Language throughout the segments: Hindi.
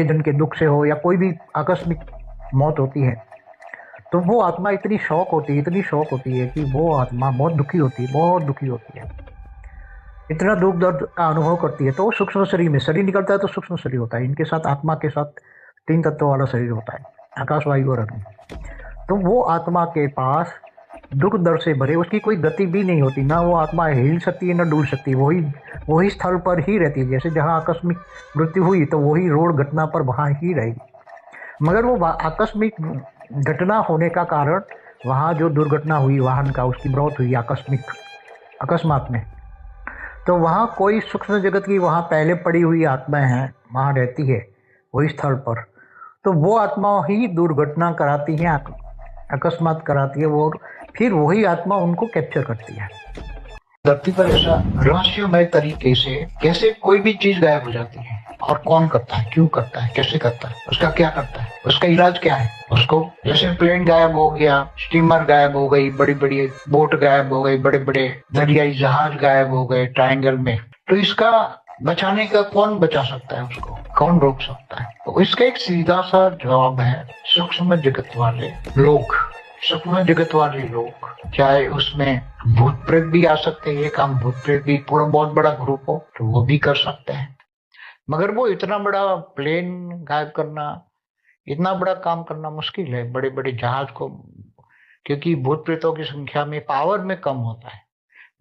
जन के दुख से हो या कोई भी आकस्मिक मौत होती है, तो वो आत्मा इतनी शौक होती है कि वो आत्मा बहुत दुखी होती है, बहुत दुखी होती है, इतना दुख दर्द का अनुभव करती है। तो वो सूक्ष्म शरीर में, शरीर निकलता है तो सूक्ष्म शरीर होता है, इनके साथ आत्मा के साथ 3 तत्वों वाला शरीर होता है, आकाश, वायु और अग्नि। तो वो आत्मा के पास दुख दर्द से भरे, उसकी कोई गति भी नहीं होती, ना वो आत्मा हिल सकती है ना डूल सकती है, वही वही स्थल पर ही रहती है। जैसे जहाँ आकस्मिक मृत्यु हुई तो वही रोड घटना पर वहाँ ही रहेगी। मगर वो आकस्मिक घटना होने का कारण, वहाँ जो दुर्घटना हुई वाहन का, उसकी मौत हुई आकस्मिक, अकस्मात में, तो वहाँ कोई सूक्ष्म जगत की वहाँ पहले पड़ी हुई आत्माएं हैं, वहाँ रहती है वही स्थल पर। तो वो आत्मा ही दुर्घटना कराती है, अकस्मात कराती है वो, फिर वही आत्मा उनको कैप्चर करती है। धरती पर ऐसा रहस्यमय तरीके से कैसे कोई भी चीज गायब हो जाती है, और कौन करता है, क्यों करता है, कैसे करता है, उसका क्या करता है, उसका इलाज क्या है। उसको जैसे प्लेन गायब हो गया, स्टीमर गायब हो गई, बड़ी बड़ी बोट गायब हो गई, बड़े बड़े दरियाई जहाज गायब हो गए ट्रायंगल में, तो इसका बचाने का कौन बचा सकता है, उसको कौन रोक सकता है। तो इसका एक सीधा सा जवाब है सूक्ष्म जगत वाले लोग। सूक्ष्म जगत वाले लोग, चाहे उसमें भूत प्रेत भी आ सकते हैं, ये काम भूत प्रेत भी पूरा बहुत बड़ा ग्रुप हो तो वो भी कर सकते हैं। मगर वो इतना बड़ा प्लेन गायब करना, इतना बड़ा काम करना मुश्किल है, बड़े बड़े जहाज को, क्योंकि भूत प्रेतों की संख्या में, पावर में कम होता है।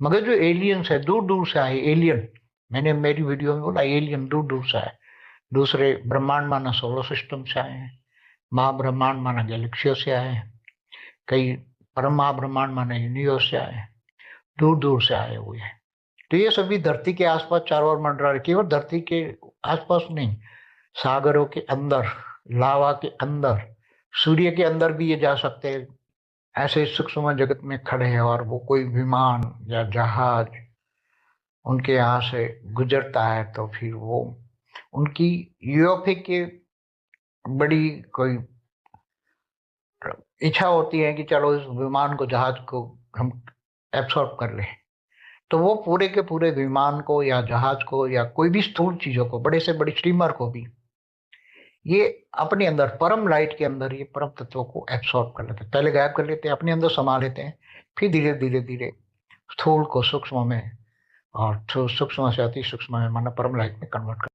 मगर जो एलियंस है, दूर दूर से आए एलियन, मैंने मेरी वीडियो में बोला एलियन दूर दूर से आए, दूसरे ब्रह्मांड माना सोलर सिस्टम से आए हैं, महाब्रह्मांड माना गैलेक्सियों से आए हैं, कई परम महाब्रह्मांड माना यूनिवर्स से आए हैं, दूर दूर से आए हुए हैं। तो ये सभी धरती के आसपास चारों ओर मंडरा रहे, केवल धरती के आसपास नहीं, सागरों के अंदर, लावा के अंदर, सूर्य के अंदर भी ये जा सकते हैं। ऐसे सूक्ष्म जगत में खड़े हैं, और वो कोई विमान या जहाज उनके यहाँ से गुजरता है तो फिर वो उनकी यूएफए की बड़ी कोई इच्छा होती है कि चलो इस विमान को, जहाज को हम एब्सॉर्ब कर लें। तो वो पूरे के पूरे विमान को या जहाज को या कोई भी स्थूल चीजों को, बड़े से बड़ी स्टीमर को भी, ये अपने अंदर परम लाइट के अंदर ये परम तत्वों को एब्सॉर्ब कर लेते हैं। पहले गायब कर लेते हैं, अपने अंदर समा लेते हैं, फिर धीरे धीरे धीरे स्थूल को सूक्ष्म में, और सूक्ष्म से अति सूक्ष्म में, माना परम लाइट में कन्वर्ट कर